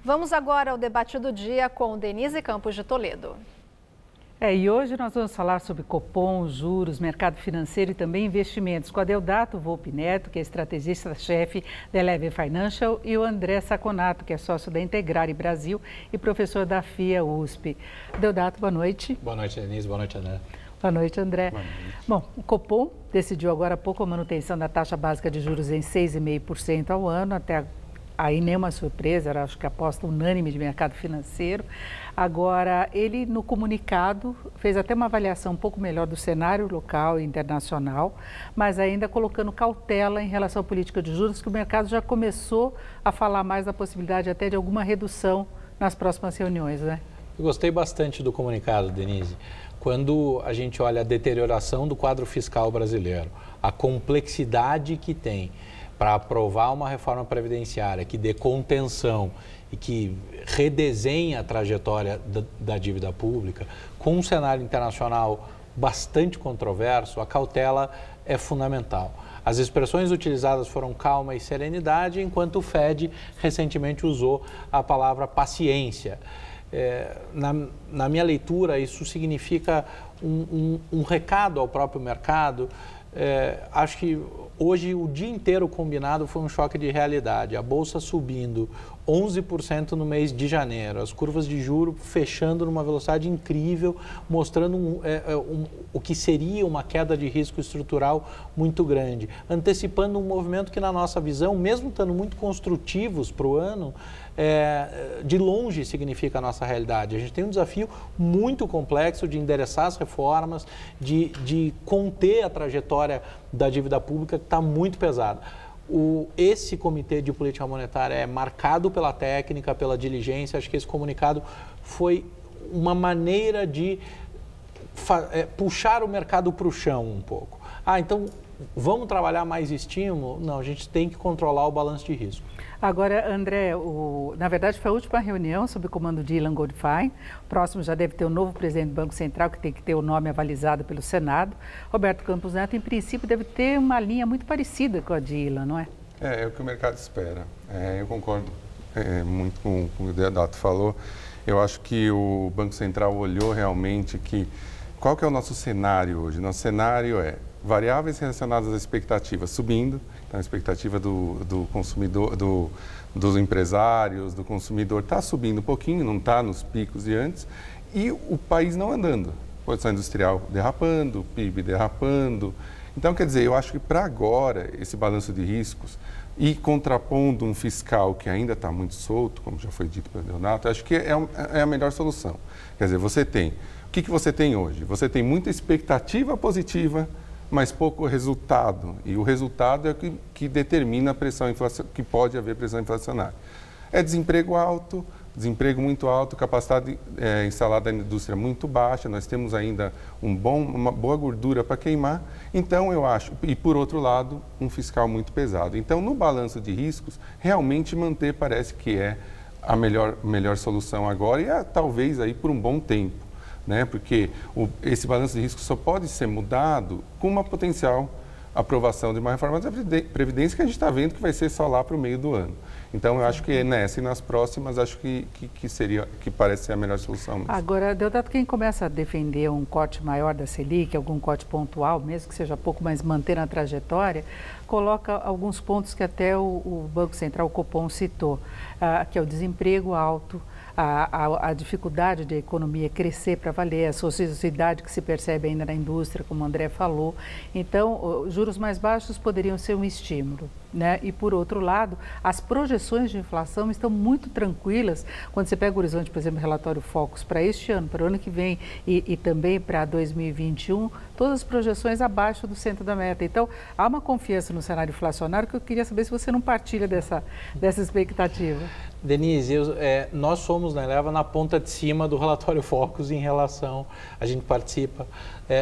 Vamos agora ao debate do dia com Denise Campos de Toledo. E hoje nós vamos falar sobre Copom, juros, mercado financeiro e também investimentos com a Deodato Volpi Neto, que é estrategista-chefe da Eleven Financial, e o André Saconato, que é sócio da Integrare Brasil e professor da FIA USP. Deodato, boa noite. Boa noite, Denise. Boa noite, André. Boa noite, André. Boa noite. Bom, o Copom decidiu agora há pouco a manutenção da taxa básica de juros em 6,5% ao ano, até aí nenhuma surpresa, era, acho que a aposta unânime de mercado financeiro. Agora, ele no comunicado fez até uma avaliação um pouco melhor do cenário local e internacional, mas ainda colocando cautela em relação à política de juros, que o mercado já começou a falar mais da possibilidade até de alguma redução nas próximas reuniões, né? Eu gostei bastante do comunicado, Denise. Quando a gente olha a deterioração do quadro fiscal brasileiro, a complexidade que tem para aprovar uma reforma previdenciária que dê contenção e que redesenhe a trajetória da dívida pública, com um cenário internacional bastante controverso, a cautela é fundamental. As expressões utilizadas foram calma e serenidade, enquanto o Fed recentemente usou a palavra paciência. Na minha leitura, isso significa um recado ao próprio mercado. Acho que hoje o dia inteiro combinado foi um choque de realidade. A Bolsa subindo 11% no mês de janeiro, as curvas de juro fechando numa velocidade incrível, mostrando o que seria uma queda de risco estrutural muito grande, antecipando um movimento que, na nossa visão, mesmo estando muito construtivos para o ano, de longe significa a nossa realidade. A gente tem um desafio muito complexo de endereçar as reformas, de conter a trajetória da dívida pública, que está muito pesada. Esse comitê de política monetária é marcado pela técnica, pela diligência. Acho que esse comunicado foi uma maneira de puxar o mercado para o chão um pouco. Então vamos trabalhar mais estímulo? Não, a gente tem que controlar o balanço de risco. Agora, André, na verdade foi a última reunião sob o comando de Ilan Goldfein. O próximo já deve ter o novo presidente do Banco Central, que tem que ter o nome avalizado pelo Senado. Roberto Campos Neto, em princípio, deve ter uma linha muito parecida com a de Ilan, não é? É o que o mercado espera. Eu concordo muito com o que o Deodato falou. Eu acho que o Banco Central olhou realmente qual que é o nosso cenário hoje. Nosso cenário é variáveis relacionadas às expectativas subindo, então a expectativa do consumidor, dos empresários, do consumidor está subindo um pouquinho, não está nos picos de antes, e o país não andando. Produção industrial derrapando, PIB derrapando. Então, quer dizer, eu acho que para agora, esse balanço de riscos e contrapondo um fiscal que ainda está muito solto, como já foi dito pelo Deodato, acho que é a melhor solução. Quer dizer, o que você tem hoje? Você tem muita expectativa positiva, mas pouco resultado. E o resultado é o que determina a pressão inflacionária, que pode haver pressão inflacionária. É desemprego alto, desemprego muito alto, capacidade instalada da indústria muito baixa, nós temos ainda uma boa gordura para queimar. Então, eu acho, e por outro lado, um fiscal muito pesado. Então, no balanço de riscos, realmente manter parece que é a melhor solução agora e talvez aí por um bom tempo. Porque esse balanço de risco só pode ser mudado com uma potencial aprovação de uma reforma da Previdência que a gente está vendo que vai ser só lá para o meio do ano. Então, eu acho que nessa e nas próximas, acho que parece ser a melhor solução mesmo. Agora, Deodato, quem começa a defender um corte maior da Selic, algum corte pontual, mesmo que seja pouco, mas manter a trajetória, coloca alguns pontos que até o Banco Central, o Copom, citou, que é o desemprego alto, a dificuldade da economia crescer para valer, a sociedade que se percebe ainda na indústria, como o André falou. Então, juros mais baixos poderiam ser um estímulo, né? E, por outro lado, as projeções de inflação estão muito tranquilas. Quando você pega o horizonte, por exemplo, o relatório Focus para este ano, para o ano que vem e também para 2021, todas as projeções abaixo do centro da meta. Então, há uma confiança no cenário inflacionário que eu queria saber se você não partilha dessa expectativa. Denise, nós somos na Eleva na ponta de cima do relatório Focus em relação, a gente participa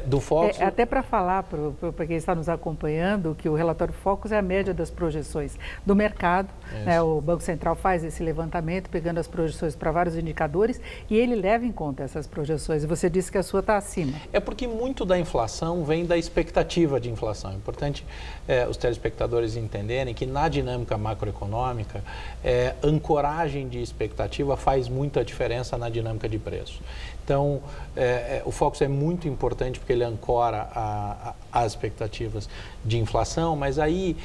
do Focus. Até para falar para quem está nos acompanhando que o relatório Focus é a média das projeções do mercado, né? O Banco Central faz esse levantamento pegando as projeções para vários indicadores e ele leva em conta essas projeções. E você disse que a sua está acima. É porque muito da inflação vem da expectativa de inflação. É importante os telespectadores entenderem que na dinâmica macroeconômica, ancorar ancoragem de expectativa faz muita diferença na dinâmica de preço. Então, o Focus é muito importante porque ele ancora as expectativas de inflação, mas aí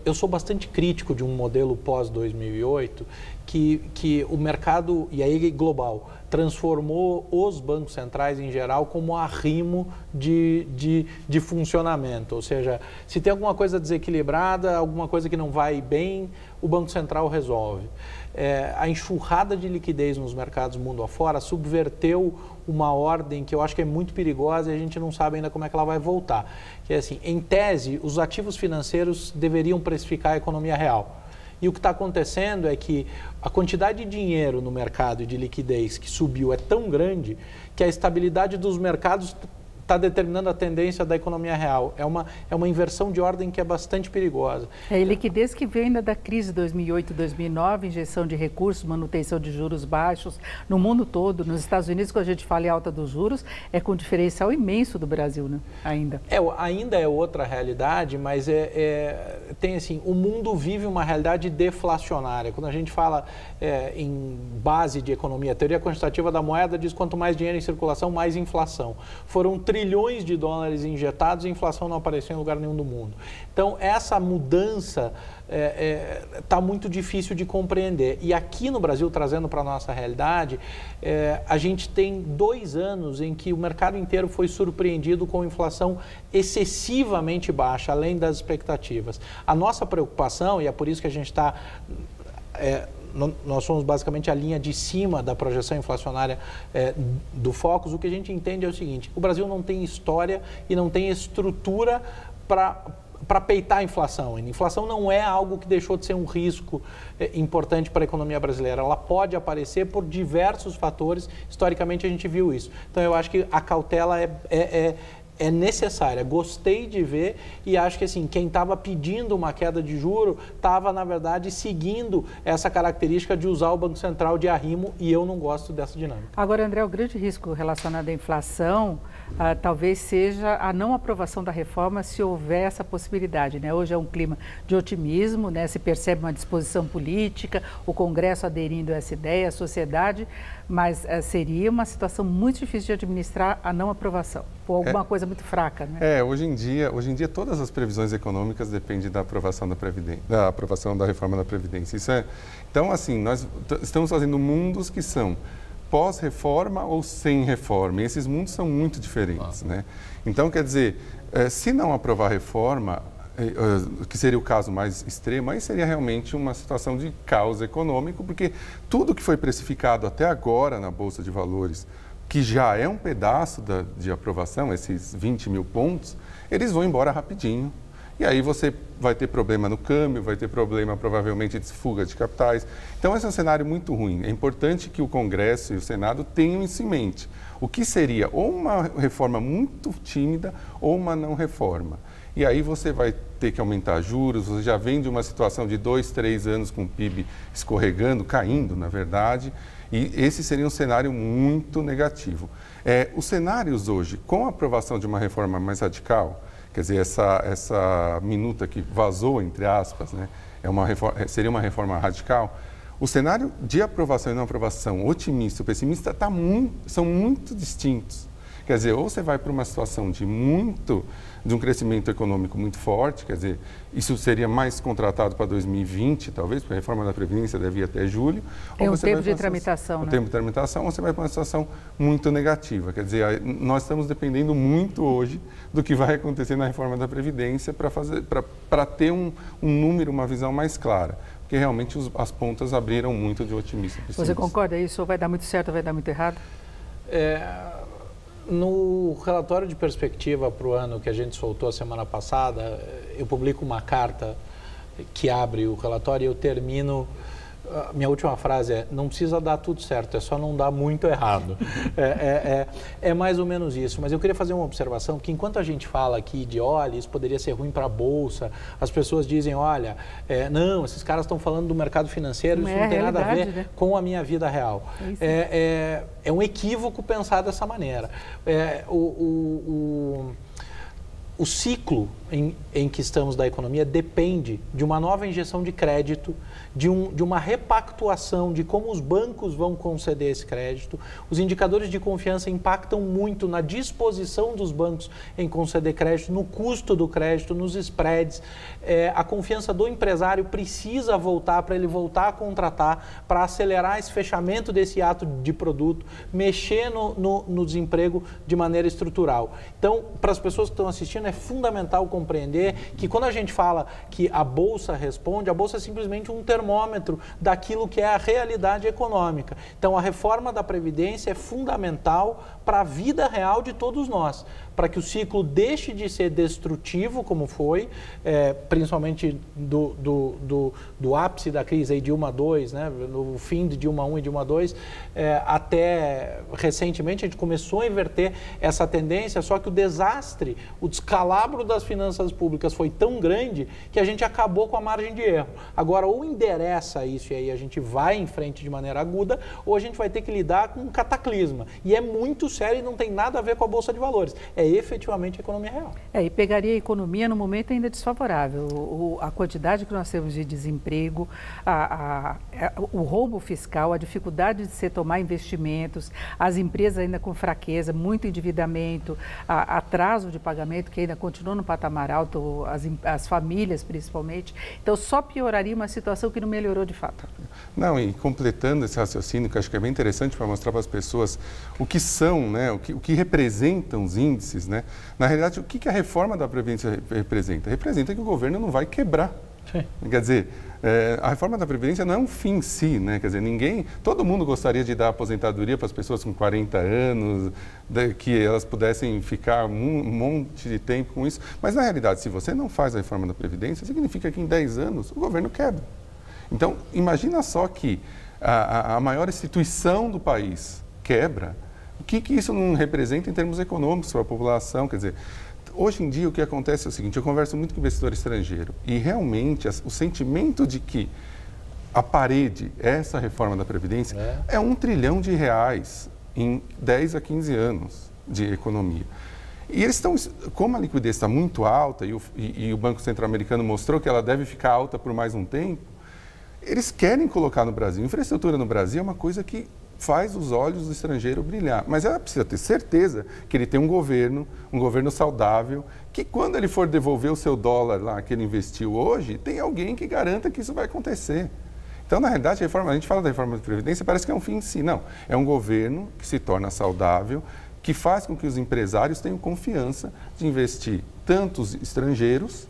eu sou bastante crítico de um modelo pós-2008 que o mercado, e aí global, transformou os bancos centrais em geral como arrimo de funcionamento. Ou seja, se tem alguma coisa desequilibrada, alguma coisa que não vai bem, o Banco Central resolve. A enxurrada de liquidez nos mercados mundo afora subverteu uma ordem que eu acho que é muito perigosa e a gente não sabe ainda como é que ela vai voltar. Que é assim, em tese, os ativos financeiros deveriam precificar a economia real. E o que está acontecendo é que a quantidade de dinheiro no mercado e de liquidez que subiu é tão grande que a estabilidade dos mercados está determinando a tendência da economia real. É uma inversão de ordem que é bastante perigosa. É a liquidez que veio ainda da crise de 2008, 2009, injeção de recursos, manutenção de juros baixos no mundo todo. Nos Estados Unidos, quando a gente fala em alta dos juros, é com um diferencial imenso do Brasil, né? Ainda. Ainda é outra realidade, mas tem assim, o mundo vive uma realidade deflacionária. Quando a gente fala em base de economia, a teoria quantitativa da moeda diz quanto mais dinheiro em circulação, mais inflação. Foram trilhões de dólares injetados e a inflação não apareceu em lugar nenhum do mundo. Então, essa mudança está muito difícil de compreender. E aqui no Brasil, trazendo para a nossa realidade, a gente tem 2 anos em que o mercado inteiro foi surpreendido com inflação excessivamente baixa, além das expectativas. A nossa preocupação, e é por isso que a gente está... nós somos basicamente a linha de cima da projeção inflacionária do Focus. O que a gente entende é o seguinte: o Brasil não tem história e não tem estrutura para peitar a inflação. A inflação não é algo que deixou de ser um risco importante para a economia brasileira. Ela pode aparecer por diversos fatores. Historicamente, a gente viu isso. Então, eu acho que a cautela é necessária. Gostei de ver e acho que assim, quem estava pedindo uma queda de juro estava, na verdade, seguindo essa característica de usar o Banco Central de arrimo, e eu não gosto dessa dinâmica. Agora, André, o grande risco relacionado à inflação talvez seja a não aprovação da reforma se houver essa possibilidade, né? Hoje é um clima de otimismo, né? Se percebe uma disposição política, o Congresso aderindo a essa ideia, a sociedade, mas seria uma situação muito difícil de administrar a não aprovação, ou alguma coisa muito fraca, né? Hoje em dia todas as previsões econômicas dependem da aprovação da aprovação da reforma da Previdência. Então, assim, nós estamos fazendo mundos que são pós-reforma ou sem reforma, e esses mundos são muito diferentes, né? Então, quer dizer, se não aprovar a reforma, que seria o caso mais extremo, aí seria realmente uma situação de caos econômico, porque tudo que foi precificado até agora na Bolsa de Valores, que já é um pedaço de aprovação, esses 20 mil pontos, eles vão embora rapidinho. E aí você vai ter problema no câmbio, vai ter problema provavelmente de fuga de capitais. Então esse é um cenário muito ruim. É importante que o Congresso e o Senado tenham isso em mente. O que seria ou uma reforma muito tímida ou uma não reforma. E aí você vai ter que aumentar juros, você já vem de uma situação de 2, 3 anos com o PIB escorregando, caindo, na verdade, e esse seria um cenário muito negativo. Os cenários hoje, com a aprovação de uma reforma mais radical, quer dizer, essa minuta que vazou, entre aspas, né, seria uma reforma radical, o cenário de aprovação e não aprovação, otimista ou pessimista, são muito distintos. Quer dizer, ou você vai para uma situação de um crescimento econômico muito forte, quer dizer, isso seria mais contratado para 2020, talvez, porque a reforma da Previdência deve ir até julho. Tem um tempo de tramitação, né? Um tempo de tramitação, ou você vai para uma situação muito negativa. Quer dizer, nós estamos dependendo muito hoje do que vai acontecer na reforma da Previdência para ter um número, uma visão mais clara. Porque realmente as pontas abriram muito de otimismo. Você concorda isso? Ou vai dar muito certo ou vai dar muito errado? No relatório de perspectiva para o ano que a gente soltou a semana passada, eu publico uma carta que abre o relatório e eu termino... Minha última frase é: não precisa dar tudo certo, é só não dar muito errado. É mais ou menos isso. Mas eu queria fazer uma observação, que enquanto a gente fala aqui de, olha, isso poderia ser ruim para a Bolsa, as pessoas dizem, olha, não, esses caras estão falando do mercado financeiro, isso não tem nada a ver, né, com a minha vida real. É um equívoco pensar dessa maneira. O ciclo em que estamos da economia depende de uma nova injeção de crédito, de uma repactuação de como os bancos vão conceder esse crédito. Os indicadores de confiança impactam muito na disposição dos bancos em conceder crédito, no custo do crédito, nos spreads. A confiança do empresário precisa voltar para ele voltar a contratar, para acelerar esse fechamento desse ato de produto, mexer no desemprego de maneira estrutural. Então, para as pessoas que estão assistindo, é fundamental compreender que quando a gente fala que a Bolsa responde, a Bolsa é simplesmente um termômetro daquilo que é a realidade econômica. Então, a reforma da Previdência é fundamental para a vida real de todos nós, para que o ciclo deixe de ser destrutivo, como foi, principalmente do ápice da crise aí, Dilma II, né, no fim de Dilma I e Dilma II, até recentemente a gente começou a inverter essa tendência, só que o desastre, o descalabro das finanças públicas foi tão grande que a gente acabou com a margem de erro. Agora, ou endereça isso e aí a gente vai em frente de maneira aguda, ou a gente vai ter que lidar com um cataclisma. E é muito sério e não tem nada a ver com a Bolsa de Valores. É efetivamente a economia real. E pegaria a economia no momento ainda desfavorável. A quantidade que nós temos de desemprego, o roubo fiscal, a dificuldade de se tomar investimentos, as empresas ainda com fraqueza, muito endividamento, atraso de pagamento que ainda continua no patamar alto, as famílias principalmente. Então, só pioraria uma situação que não melhorou de fato. Não, e completando esse raciocínio, que eu acho que é bem interessante para mostrar para as pessoas o que são, né, o que representam os índices, né? Na realidade, o que a reforma da Previdência representa? Representa que o governo não vai quebrar. Sim. Quer dizer, a reforma da Previdência não é um fim em si, né? Quer dizer, todo mundo gostaria de dar aposentadoria para as pessoas com 40 anos, que elas pudessem ficar um monte de tempo com isso. Mas, na realidade, se você não faz a reforma da Previdência, significa que em 10 anos o governo quebra. Então, imagina só que a maior instituição do país quebra, o que isso não representa em termos econômicos para a população? Quer dizer, hoje em dia o que acontece é o seguinte, eu converso muito com investidor estrangeiro e realmente o sentimento de que a parede, essa reforma da Previdência, é R$1 trilhão em 10 a 15 anos de economia. E eles estão, como a liquidez está muito alta e o Banco Centro-Americano mostrou que ela deve ficar alta por mais um tempo, eles querem colocar no Brasil. Infraestrutura no Brasil é uma coisa que faz os olhos do estrangeiro brilhar. Mas ela precisa ter certeza que ele tem um governo saudável, que quando ele for devolver o seu dólar lá que ele investiu hoje, tem alguém que garanta que isso vai acontecer. Então, na realidade, a gente fala da reforma da Previdência, parece que é um fim em si. Não, é um governo que se torna saudável, que faz com que os empresários tenham confiança de investir tanto os estrangeiros,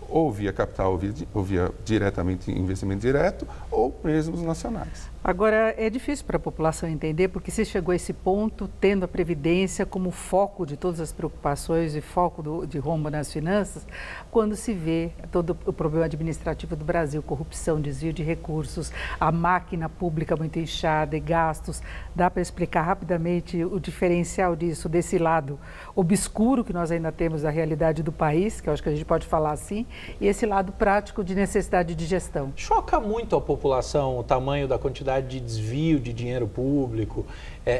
ou via capital, ou via diretamente investimento direto, ou mesmo os nacionais. Agora, é difícil para a população entender, porque se chegou a esse ponto, tendo a Previdência como foco de todas as preocupações e foco de rombo nas finanças, quando se vê todo o problema administrativo do Brasil, corrupção, desvio de recursos, a máquina pública muito inchada e gastos. Dá para explicar rapidamente o diferencial disso, desse lado obscuro que nós ainda temos da realidade do país, que eu acho que a gente pode falar assim, e esse lado prático de necessidade de gestão? Choca muito a população o tamanho da quantidade de desvio de dinheiro público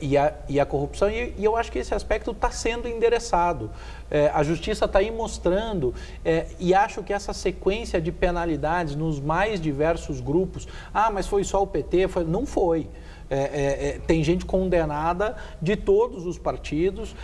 e a corrupção, e eu acho que esse aspecto está sendo endereçado. A Justiça está aí mostrando, e acho que essa sequência de penalidades nos mais diversos grupos, mas foi só o PT, não foi. Tem gente condenada de todos os partidos,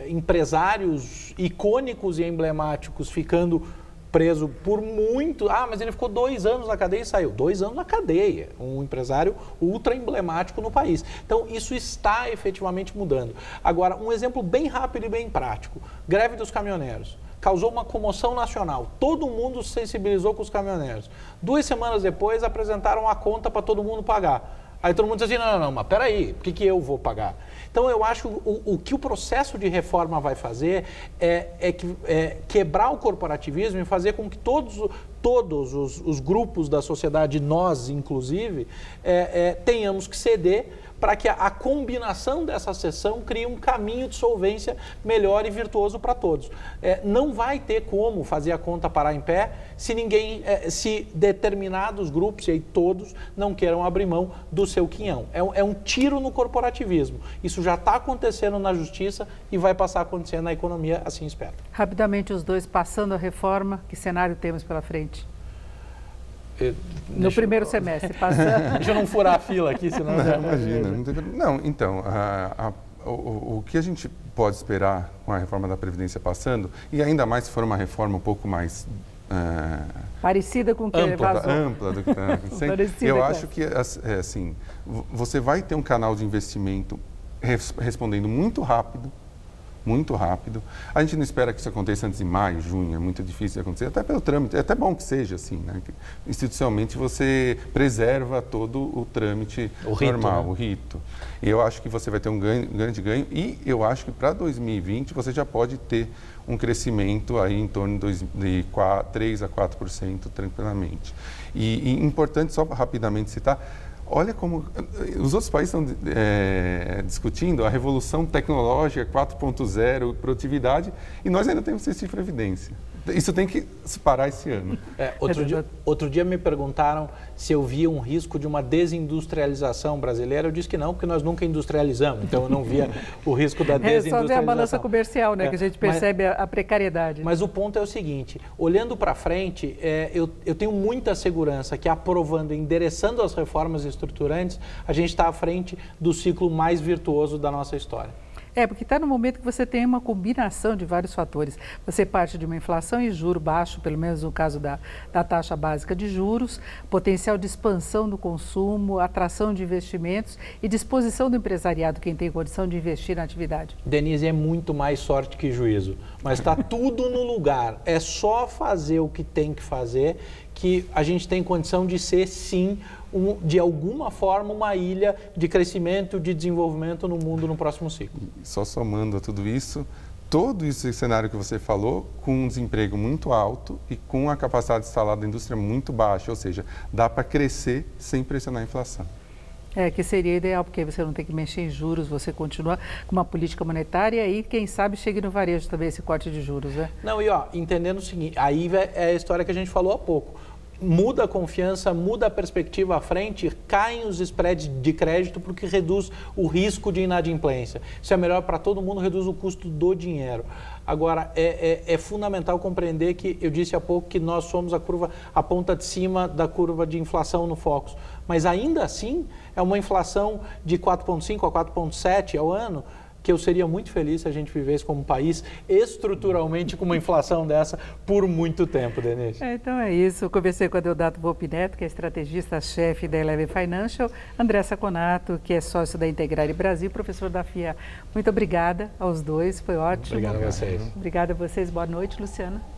empresários icônicos e emblemáticos ficando preso por muito... mas ele ficou 2 anos na cadeia e saiu. 2 anos na cadeia. Um empresário ultra emblemático no país. Então, isso está efetivamente mudando. Agora, um exemplo bem rápido e bem prático. Greve dos caminhoneiros. Causou uma comoção nacional. Todo mundo se sensibilizou com os caminhoneiros. 2 semanas depois, apresentaram a conta para todo mundo pagar. Aí todo mundo diz assim, não, mas peraí, por que eu vou pagar? Então, eu acho que o que o processo de reforma vai fazer é quebrar o corporativismo e fazer com que todos os grupos da sociedade, nós inclusive, tenhamos que ceder para que a combinação dessa cessão crie um caminho de solvência melhor e virtuoso para todos. Não vai ter como fazer a conta parar em pé se determinados grupos, e aí todos, não queiram abrir mão do seu quinhão. É um tiro no corporativismo. Isso já está acontecendo na justiça e vai passar a acontecer na economia, assim espero. Rapidamente os dois, passando a reforma, que cenário temos pela frente? No primeiro semestre, passando. Deixa eu não furar a fila aqui, senão... Não, imagina. Não, então, o que a gente pode esperar com a reforma da Previdência passando, e ainda mais se for uma reforma um pouco mais... parecida com o que vazou. Ampla do que está... Eu acho que, assim, você vai ter um canal de investimento respondendo muito rápido. A gente não espera que isso aconteça antes de maio, junho, é muito difícil de acontecer, até pelo trâmite, é até bom que seja assim, né? Institucionalmente você preserva todo o trâmite normal, o rito. E eu acho que você vai ter um grande ganho e eu acho que para 2020 você já pode ter um crescimento aí em torno de 3 a 4% tranquilamente. E importante, só rapidamente citar, olha como os outros países estão discutindo a revolução tecnológica 4.0, produtividade, e nós ainda temos esse tipo de evidência. Isso tem que parar esse ano. Outro dia me perguntaram se eu via um risco de uma desindustrialização brasileira. Eu disse que não, porque nós nunca industrializamos, então eu não via o risco da desindustrialização. Só ver a balança comercial, né, que a gente percebe a precariedade. Mas o ponto é o seguinte, olhando para frente, eu tenho muita segurança que aprovando, endereçando as reformas estruturantes, a gente está à frente do ciclo mais virtuoso da nossa história. Porque está no momento que você tem uma combinação de vários fatores. Você parte de uma inflação e juro baixo, pelo menos no caso da taxa básica de juros, potencial de expansão do consumo, atração de investimentos e disposição do empresariado, quem tem condição de investir na atividade. Denise, é muito mais sorte que juízo, mas está tudo no lugar. É só fazer o que tem que fazer que a gente tem condição de ser, sim, de alguma forma, uma ilha de crescimento, de desenvolvimento no mundo no próximo ciclo. Só somando a tudo isso, todo esse cenário que você falou, com um desemprego muito alto e com a capacidade instalada da indústria muito baixa, ou seja, dá para crescer sem pressionar a inflação. Que seria ideal, porque você não tem que mexer em juros, você continua com uma política monetária e aí, quem sabe, chegue no varejo também esse corte de juros, né? Não, entendendo o seguinte, aí é a história que a gente falou há pouco. Muda a confiança, muda a perspectiva à frente, caem os spreads de crédito porque reduz o risco de inadimplência. Isso é melhor para todo mundo, reduz o custo do dinheiro. Agora, é fundamental compreender que, eu disse há pouco, que nós somos a ponta de cima da curva de inflação no Focus. Mas ainda assim, é uma inflação de 4,5% a 4,7% ao ano, que eu seria muito feliz se a gente vivesse como país estruturalmente com uma inflação dessa por muito tempo, Denise. Então é isso. Eu conversei com a Deodato Volpi Neto, que é estrategista-chefe da Eleven Financial, André Saconato, que é sócio da Integrare Brasil, professor da FIA. Muito obrigada aos dois, foi ótimo. Obrigado a vocês. Obrigada a vocês. Boa noite, Luciana.